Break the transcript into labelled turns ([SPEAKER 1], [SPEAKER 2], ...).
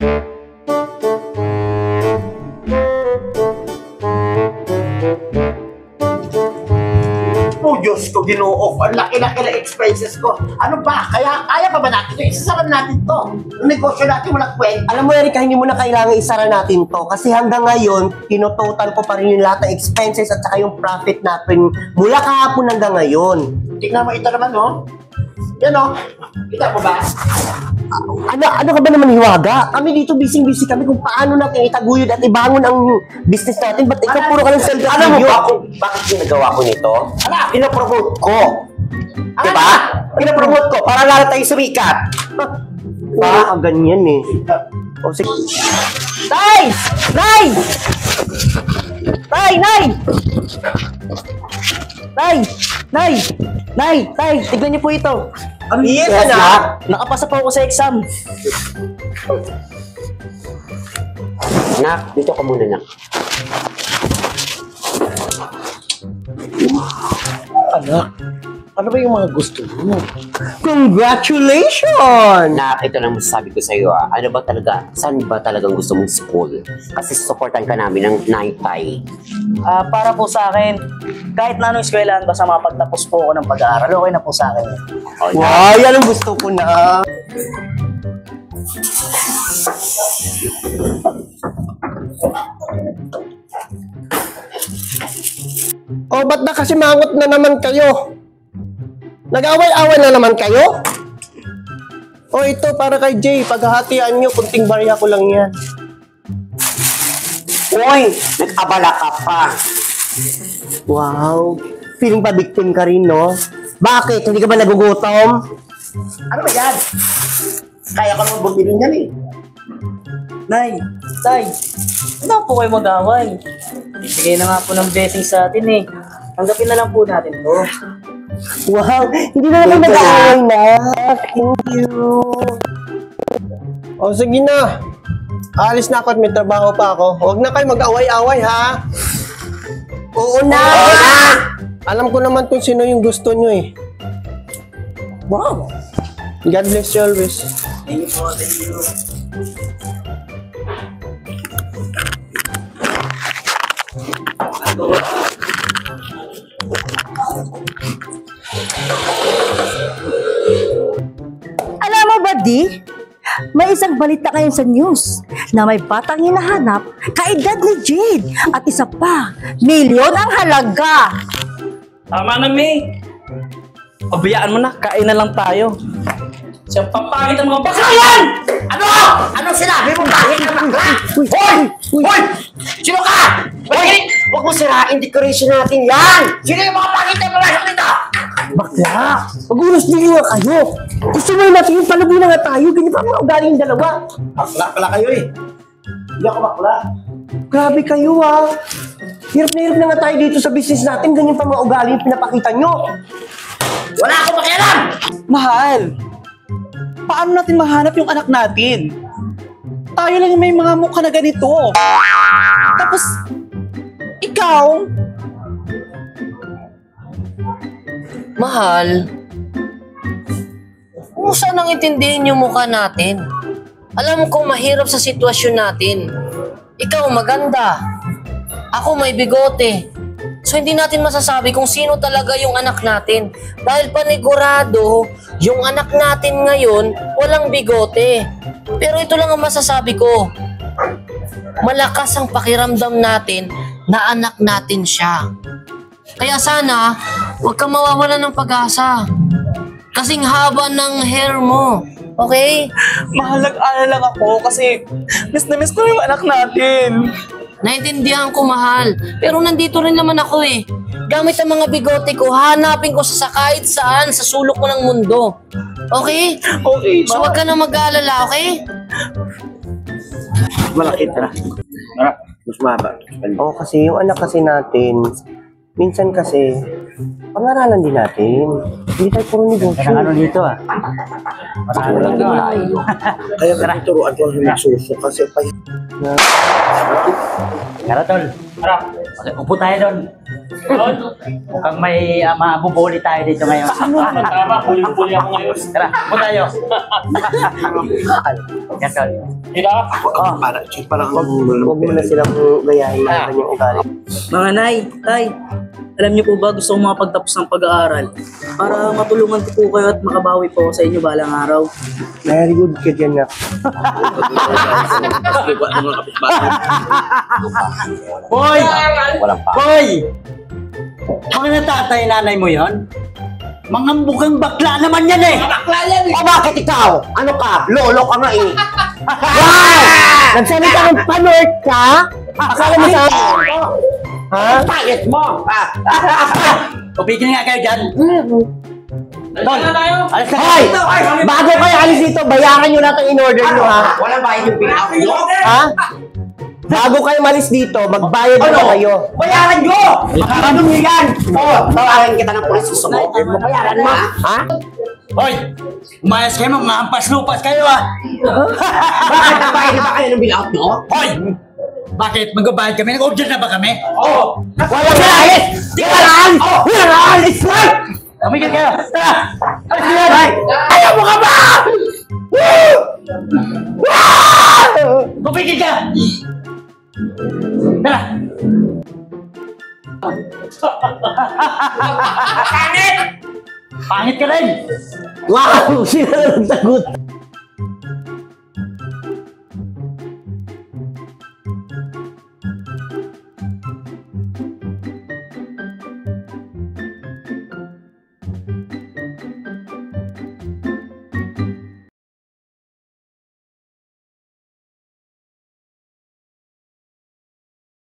[SPEAKER 1] Oh, Diyos ko, Ginoo. Ang laki-laki na expenses ko. Ano ba? Kaya pa ba natin ito? Isasara natin to. Ang negosyo natin walang kwenta.
[SPEAKER 2] Alam mo, Erika, hindi mo na kailangan isara natin to. Kasi hanggang ngayon, tinototal ko pa rin yung lahat ng expenses at saka yung profit natin mula kahapon hanggang ngayon.
[SPEAKER 1] Tingnan mo ito naman, no? Yan, no? Kita mo ba?
[SPEAKER 2] Ano ka ba naman, Hiwaga? Kami dito busy kami kung paano natin itaguyod at ibangon ang business natin. Ba't ikaw puro ka ng self-review?
[SPEAKER 1] Alam mo ba kung bakit ginagawa ko nito? Pinapromote ko. Diba? Pinapromote ko para lalo tayo sumikat.
[SPEAKER 2] Puro ka ganyan eh. O sige.
[SPEAKER 3] Tay! Nay! Tay! Nay! Tay! Nay! Nay! Tay! Tignan niyo po ito.
[SPEAKER 2] Yes, anak!
[SPEAKER 3] Nakapasa po ako sa exam.
[SPEAKER 1] Anak, dito ka muna, anak.
[SPEAKER 2] Anak, ano ba yung mga gusto mo? Congratulations!
[SPEAKER 1] Anak, ito lang masasabi ko sa iyo. Ano ba talaga? Saan ba talagang gusto mong school? Kasi supportan ka namin ng Naitay.
[SPEAKER 3] Para po sa akin, kahit na anong eskwelahan, basta mapagtapos po ako ng pag-aaral, okay na po sa akin.
[SPEAKER 2] Wow, yan ang gusto ko na. O, ba't na kasi mangot na naman kayo? Nag-away-away na naman kayo? O, ito para kay Jay. Paghahatian nyo, kunting barya ko lang yan.
[SPEAKER 1] Uy, nag-abala ka pa.
[SPEAKER 2] Wow, feeling pa victim ka rin, no? Bakit? Hindi ka ba nagugutom?
[SPEAKER 1] Ano ba yan? Kaya ka mo bumili niyan eh.
[SPEAKER 3] Nay! Tay! Ano po kayo mag-away? Bigay na nga po ng blessing sa atin eh. Tanggapin na lang po natin to.
[SPEAKER 2] Wow, hindi na naman nag-aaway na. Thank you. O, sige na. Alis na ako at may trabaho pa ako. Huwag na kayo mag-away-away, ha? Oo na! Oo na! Alam ko naman kung sino yung gusto nyo eh. Wow! God bless you always.
[SPEAKER 3] Thank you po, thank you.
[SPEAKER 4] Alam mo ba, Di? May isang balita ngayon sa news na may batang hinahanap kaedad ni Jade at isa pa, milyon ang halaga.
[SPEAKER 3] Tama na, May. Pabayaan mo na, kain na lang tayo. Siyang papangit ang mga bakayan!
[SPEAKER 1] Ano? Anong sinabi mo? Bakit ka bakla? Hoy! Hoy! Sino ka? Hoy! Huwag mo sirain decoration natin yan! Sino yung mga pangit na pumasok dito?
[SPEAKER 2] Bakla! Mag-unos din nga kayo. Gusto mo natin yung palubo na nga tayo. Ganyan pa mga ugali yung dalawa.
[SPEAKER 1] Bakla pala kayo eh. Hindi ako bakla.
[SPEAKER 2] Grabe kayo, ah. Hirap na nga tayo dito sa business natin. Ganyan pa mga ugali yung pinapakita nyo.
[SPEAKER 1] Wala akong pakialam!
[SPEAKER 5] Mahal, paano natin mahanap yung anak natin? Tayo lang yung may mga mukha na ganito. Tapos, ikaw,
[SPEAKER 6] Mahal, kung saan ang intindihin yung mukha natin? Alam ko mahirap sa sitwasyon natin. Ikaw maganda. Ako may bigote. So hindi natin masasabi kung sino talaga yung anak natin. Dahil panigurado, yung anak natin ngayon walang bigote. Pero ito lang ang masasabi ko. Malakas ang pakiramdam natin na anak natin siya. Kaya sana, huwag kang mawawalan ng pag-asa. Kasing haba ng hair mo. Okay?
[SPEAKER 5] mahal, nag-alala lang ako kasi miss na miss ko yung anak natin.
[SPEAKER 6] Naintindihan ko, mahal. Pero nandito rin naman ako eh. Gamit ang mga bigote ko, hanapin ko sa kahit saan, sa sulok mo ng mundo. Okay?
[SPEAKER 5] Okay,
[SPEAKER 6] So huwag ka na mag-aalala, okay?
[SPEAKER 1] Malaki tara. Tara, mas mahaba.
[SPEAKER 2] Oo, kasi yung anak kasi natin, minsan kasi, pangaralan din natin. Hindi tayo puro negosyo.
[SPEAKER 3] Ano dito ah?
[SPEAKER 1] Walang tayo. Kaya ka turuan ko ng magsuso kasi pa
[SPEAKER 3] Tara, Tol. Tara. Upo tayo doon. Mukhang may mabubuli tayo dito ngayon.
[SPEAKER 7] Tama, huli-huli ako ngayon.
[SPEAKER 3] Tara, po tayo. Yes, sir.
[SPEAKER 2] Huwag mo na silang gayahin na yung ugali.
[SPEAKER 3] Mga nay, tay, alam niyo po ba gusto kong makapagtapos ng pag-aaral para matulungan ko po kayo at makabawi po sa inyo balang araw.
[SPEAKER 2] Very good ka dyan nga.
[SPEAKER 3] Hoy! Hoy! Mga natatay nanay mo yon? Mga mukhang bakla naman yan eh!
[SPEAKER 1] O bakit ikaw? Ano ka? Lolo ka nga eh.
[SPEAKER 2] Nagsalita ng panort ka? Akala mo sa akin?
[SPEAKER 1] Ha? Payet mo.
[SPEAKER 3] Pupigil nga kayo dyan. Tol, alis na
[SPEAKER 2] Hoy!
[SPEAKER 3] kayo.
[SPEAKER 2] Bago kayo alis dito, bayaran nyo na itong in-order nyo, ha?
[SPEAKER 1] Wala ba yung pick-up nyo?
[SPEAKER 2] Ha? Bago kayo malis dito, magbayad na kayo.
[SPEAKER 1] Bayaran nyo! Ano mo yan? Oo, tawagan kita ng pulis. Gusto mo? Bayaran mo.
[SPEAKER 2] Ha?
[SPEAKER 3] Hoy! Umayas kayo, mga hampas-lupas kayo ah!
[SPEAKER 1] Bakit nabayad ba kayo ng bill-out nyo?
[SPEAKER 3] Hoy! Bakit? Magbabayad kami? Nag-order na ba kami?
[SPEAKER 1] Oo.
[SPEAKER 2] Walang alis! Walang alis! Walang alis!
[SPEAKER 3] Tumigil kayo! Tara! Alis kayo!
[SPEAKER 2] Ayaw mo ka ba?
[SPEAKER 3] Tumigil ka! Tara! Pangit! Pangit ka rin!
[SPEAKER 2] Wow! Sila nang tagot.